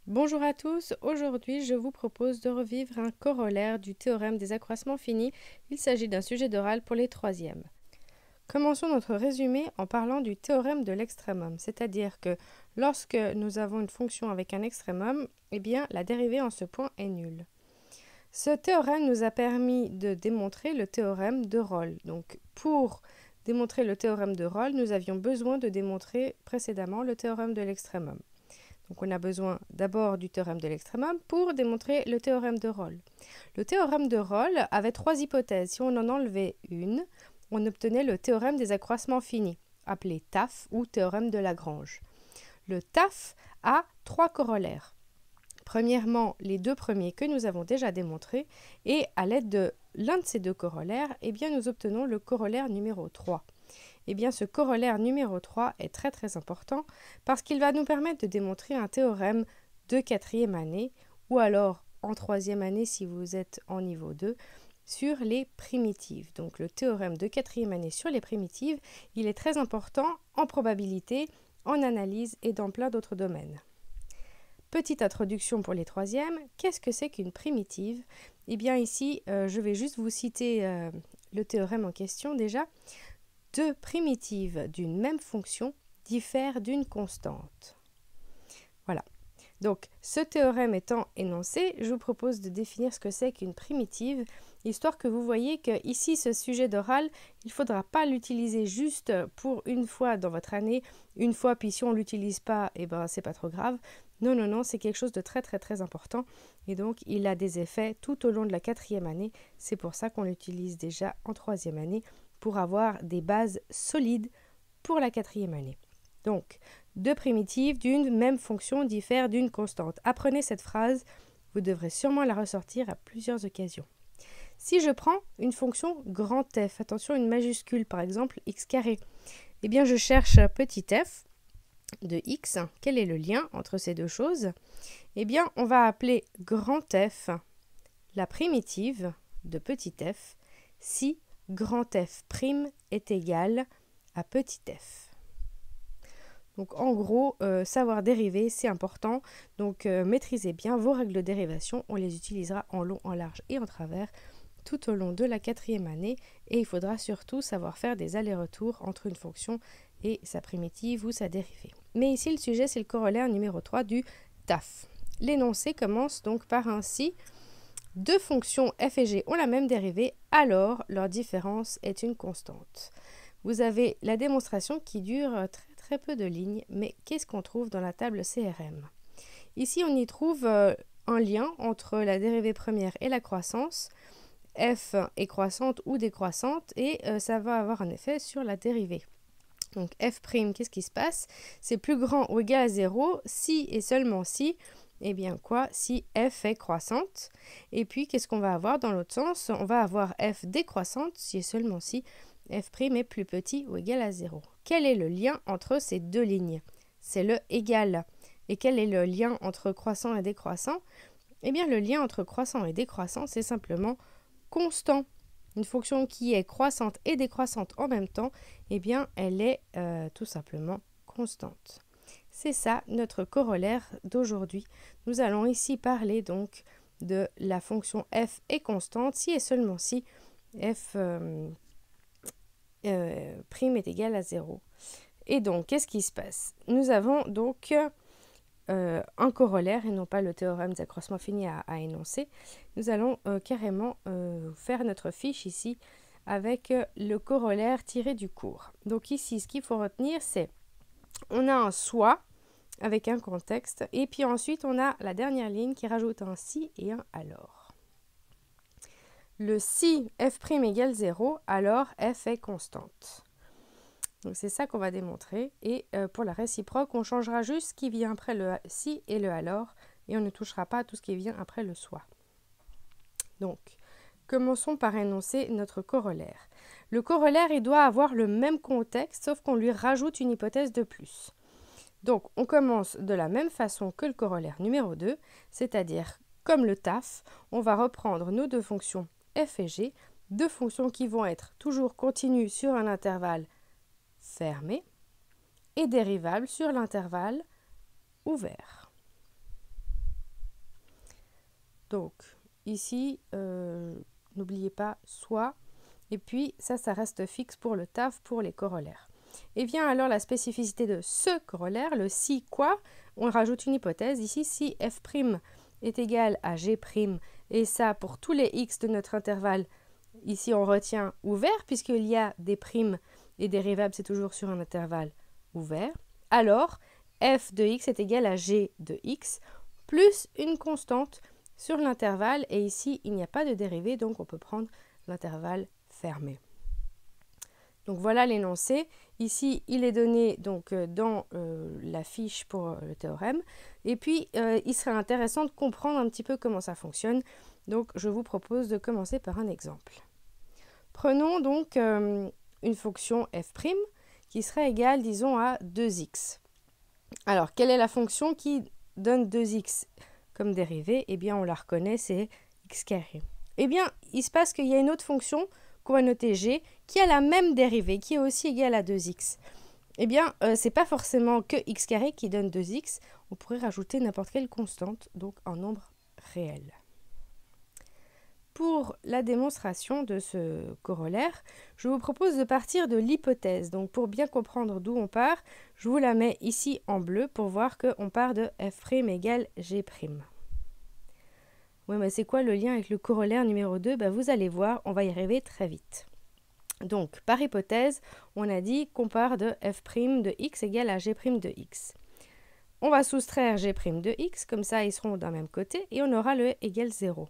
Bonjour à tous, aujourd'hui je vous propose de revivre un corollaire du théorème des accroissements finis. Il s'agit d'un sujet d'oral pour les troisièmes. Commençons notre résumé en parlant du théorème de l'extrémum, c'est-à-dire que lorsque nous avons une fonction avec un extrémum, eh bien la dérivée en ce point est nulle. Ce théorème nous a permis de démontrer le théorème de Rolle. Donc pour démontrer le théorème de Rolle, nous avions besoin de démontrer précédemment le théorème de l'extrémum. Donc on a besoin d'abord du théorème de l'extrémum pour démontrer le théorème de Rolle. Le théorème de Rolle avait trois hypothèses. Si on en enlevait une, on obtenait le théorème des accroissements finis, appelé TAF ou théorème de Lagrange. Le TAF a trois corollaires. Premièrement, les deux premiers que nous avons déjà démontrés, et à l'aide de l'un de ces deux corollaires, eh bien, nous obtenons le corollaire numéro 3. Eh bien, ce corollaire numéro 3 est très important parce qu'il va nous permettre de démontrer un théorème de quatrième année ou alors en troisième année si vous êtes en niveau 2 sur les primitives. Donc le théorème de quatrième année sur les primitives, il est très important en probabilité, en analyse et dans plein d'autres domaines. Petite introduction pour les troisièmes, qu'est-ce que c'est qu'une primitive? Eh bien ici, je vais juste vous citer le théorème en question déjà. Deux primitives d'une même fonction diffèrent d'une constante. Voilà. Donc, ce théorème étant énoncé, je vous propose de définir ce que c'est qu'une primitive, histoire que vous voyez que ici, ce sujet d'oral, il ne faudra pas l'utiliser juste pour une fois dans votre année, une fois, puis si on ne l'utilise pas, eh ben, c'est pas trop grave. Non, c'est quelque chose de très important, et donc il a des effets tout au long de la quatrième année. C'est pour ça qu'on l'utilise déjà en troisième année, pour avoir des bases solides pour la quatrième année. Donc, deux primitives d'une même fonction diffèrent d'une constante. Apprenez cette phrase, vous devrez sûrement la ressortir à plusieurs occasions. Si je prends une fonction grand f, attention une majuscule par exemple x carré, eh bien je cherche petit f de x. Quel est le lien entre ces deux choses? Eh bien on va appeler grand f la primitive de petit f si grand f' est égal à petit f. Donc en gros, savoir dériver, c'est important. Donc maîtrisez bien vos règles de dérivation. On les utilisera en long, en large et en travers tout au long de la quatrième année. Et il faudra surtout savoir faire des allers-retours entre une fonction et sa primitive ou sa dérivée. Mais ici, le sujet, c'est le corollaire numéro 3 du TAF. L'énoncé commence donc par un si. Deux fonctions f et g ont la même dérivée, alors leur différence est une constante. Vous avez la démonstration qui dure très peu de lignes, mais qu'est-ce qu'on trouve dans la table CRM? Ici, on y trouve un lien entre la dérivée première et la croissance. F est croissante ou décroissante et ça va avoir un effet sur la dérivée. Donc f', qu'est-ce qui se passe? C'est plus grand ou égal à 0 si et seulement si. Eh bien quoi? Si f est croissante. Et puis, qu'est-ce qu'on va avoir dans l'autre sens? On va avoir f décroissante si et seulement si f' est plus petit ou égal à 0. Quel est le lien entre ces deux lignes? C'est le égal. Et quel est le lien entre croissant et décroissant? Eh bien, le lien entre croissant et décroissant, c'est simplement constant. Une fonction qui est croissante et décroissante en même temps, eh bien, elle est tout simplement constante. C'est ça notre corollaire d'aujourd'hui. Nous allons ici parler donc de la fonction f est constante si et seulement si f' est égal à 0. Et donc, qu'est-ce qui se passe? Nous avons donc un corollaire et non pas le théorème des accroissements finis à énoncer. Nous allons carrément faire notre fiche ici avec le corollaire tiré du cours. Donc ici, ce qu'il faut retenir, c'est on a un soit avec un contexte et puis ensuite on a la dernière ligne qui rajoute un si et un alors. Le si f' égale 0, alors f est constante. Donc c'est ça qu'on va démontrer. Et pour la réciproque, on changera juste ce qui vient après le si et le alors. Et on ne touchera pas à tout ce qui vient après le soit. Donc, commençons par énoncer notre corollaire. Le corollaire, il doit avoir le même contexte, sauf qu'on lui rajoute une hypothèse de plus. Donc, on commence de la même façon que le corollaire numéro 2, c'est-à-dire, comme le TAF, on va reprendre nos deux fonctions f et g, deux fonctions qui vont être toujours continues sur un intervalle fermé et dérivable sur l'intervalle ouvert. Donc, ici, n'oubliez pas soit, et puis ça reste fixe pour le taf, pour les corollaires. Et vient alors la spécificité de ce corollaire, le si quoi, on rajoute une hypothèse. Ici, si f' est égal à g', et ça pour tous les x de notre intervalle, ici on retient ouvert, puisqu'il y a des primes et dérivables, c'est toujours sur un intervalle ouvert, alors f de x est égal à g de x, plus une constante sur l'intervalle, et ici il n'y a pas de dérivée, donc on peut prendre l'intervalle fermé. Donc voilà l'énoncé. Ici, il est donné donc dans la fiche pour le théorème. Et puis, il serait intéressant de comprendre un petit peu comment ça fonctionne. Donc, je vous propose de commencer par un exemple. Prenons donc une fonction f' qui serait égale, disons, à 2x. Alors, quelle est la fonction qui donne 2x comme dérivée? Eh bien, on la reconnaît, c'est x carré. Eh bien, il se passe qu'il y a une autre fonction qu'on va noter g, qui a la même dérivée, qui est aussi égale à 2x. Eh bien, ce n'est pas forcément que x carré qui donne 2x, on pourrait rajouter n'importe quelle constante, donc un nombre réel. Pour la démonstration de ce corollaire, je vous propose de partir de l'hypothèse. Donc pour bien comprendre d'où on part, je vous la mets ici en bleu pour voir qu'on part de f' égale g'. Oui, mais c'est quoi le lien avec le corollaire numéro 2? Vous allez voir, on va y arriver très vite. Donc, par hypothèse, on a dit qu'on part de f' de x égale à g' de x. On va soustraire g' de x, comme ça ils seront d'un même côté, et on aura le égale 0.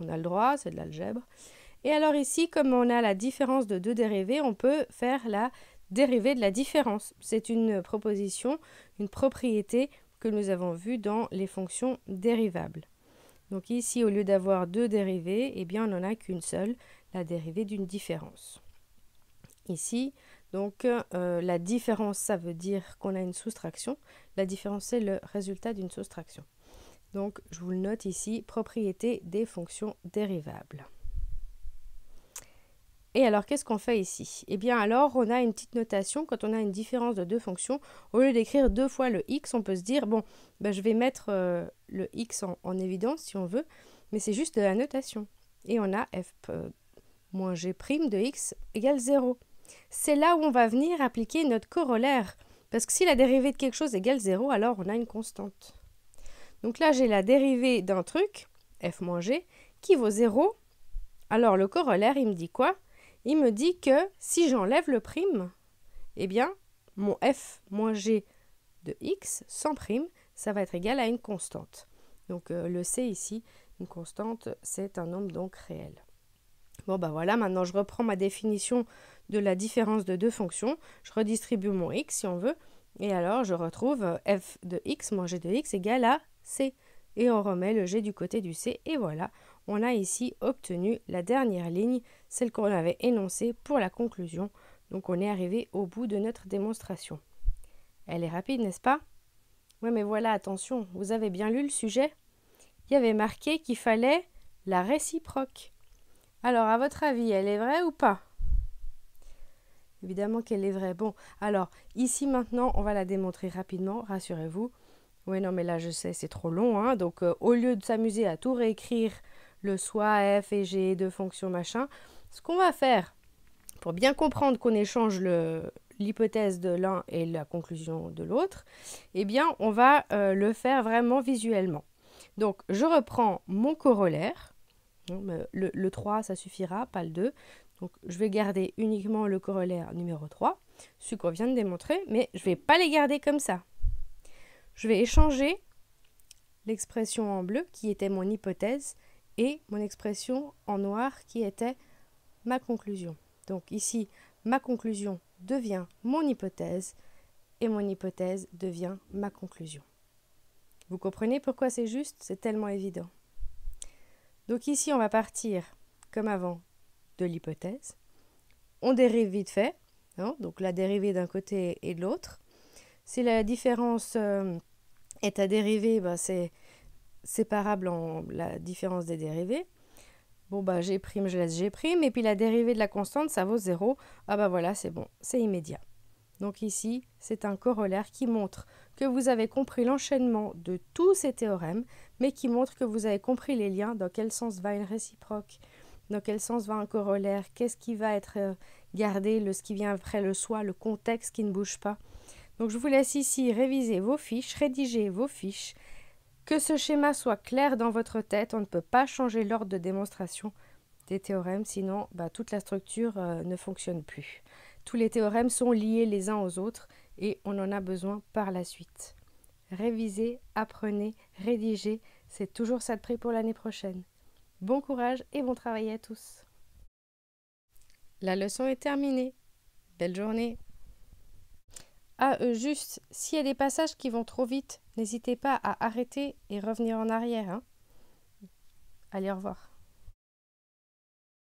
On a le droit, c'est de l'algèbre. Et alors ici, comme on a la différence de deux dérivés, on peut faire la dérivée de la différence. C'est une proposition, une propriété que nous avons vue dans les fonctions dérivables. Donc ici, au lieu d'avoir deux dérivées, eh bien, on n'en a qu'une seule, la dérivée d'une différence. Ici, donc, la différence, ça veut dire qu'on a une soustraction. La différence, c'est le résultat d'une soustraction. Donc, je vous le note ici, propriété des fonctions dérivables. Et alors, qu'est-ce qu'on fait ici? Eh bien, alors, on a une petite notation. Quand on a une différence de deux fonctions, au lieu d'écrire deux fois le x, on peut se dire, bon, je vais mettre le x en évidence, si on veut, mais c'est juste de la notation. Et on a f moins g' de x égale 0. C'est là où on va venir appliquer notre corollaire. Parce que si la dérivée de quelque chose égale 0, alors on a une constante. Donc là, j'ai la dérivée d'un truc, f moins g, qui vaut 0. Alors, le corollaire, il me dit quoi? Il me dit que si j'enlève le prime, eh bien, mon f moins g de x sans prime, ça va être égal à une constante. Donc, le c ici, une constante, c'est un nombre donc réel. Bon, voilà, maintenant je reprends ma définition de la différence de deux fonctions. Je redistribue mon x si on veut. Et alors, je retrouve f de x moins g de x égale à c. Et on remet le g du côté du c. Et voilà, on a ici obtenu la dernière ligne, celle qu'on avait énoncée pour la conclusion. Donc, on est arrivé au bout de notre démonstration. Elle est rapide, n'est-ce pas? Oui, mais voilà, attention, vous avez bien lu le sujet? Il y avait marqué qu'il fallait la réciproque. Alors, à votre avis, elle est vraie ou pas? Évidemment qu'elle est vraie. Bon, alors, ici maintenant, on va la démontrer rapidement, rassurez-vous. Oui, non, mais là, je sais, c'est trop long. Hein, donc, au lieu de s'amuser à tout réécrire, le soit, f et g, de fonctions, machin, ce qu'on va faire, pour bien comprendre qu'on échange l'hypothèse de l'un et la conclusion de l'autre, eh bien, on va le faire vraiment visuellement. Donc, je reprends mon corollaire. Le 3, ça suffira, pas le 2. Donc, je vais garder uniquement le corollaire numéro 3, celui qu'on vient de démontrer, mais je ne vais pas les garder comme ça. Je vais échanger l'expression en bleu, qui était mon hypothèse, et mon expression en noir, qui était ma conclusion. Donc ici, ma conclusion devient mon hypothèse, et mon hypothèse devient ma conclusion. Vous comprenez pourquoi c'est juste? C'est tellement évident. Donc ici, on va partir, comme avant, de l'hypothèse. On dérive vite fait, hein, donc la dérivée d'un côté et de l'autre. Si la différence est à dériver, c'est séparable en la différence des dérivées. Bon, g', je laisse g', et puis la dérivée de la constante, ça vaut 0. Ah voilà, c'est bon, c'est immédiat. Donc ici, c'est un corollaire qui montre que vous avez compris l'enchaînement de tous ces théorèmes, mais qui montre que vous avez compris les liens, dans quel sens va une réciproque, dans quel sens va un corollaire, qu'est-ce qui va être gardé, ce qui vient après le soit, le contexte qui ne bouge pas. Donc je vous laisse ici réviser vos fiches, rédiger vos fiches, que ce schéma soit clair dans votre tête. On ne peut pas changer l'ordre de démonstration des théorèmes, sinon toute la structure ne fonctionne plus. Tous les théorèmes sont liés les uns aux autres et on en a besoin par la suite. Révisez, apprenez, rédigez, c'est toujours ça de prix pour l'année prochaine. Bon courage et bon travail à tous. La leçon est terminée. Belle journée. Juste, s'il y a des passages qui vont trop vite, n'hésitez pas à arrêter et revenir en arrière. Allez, au revoir.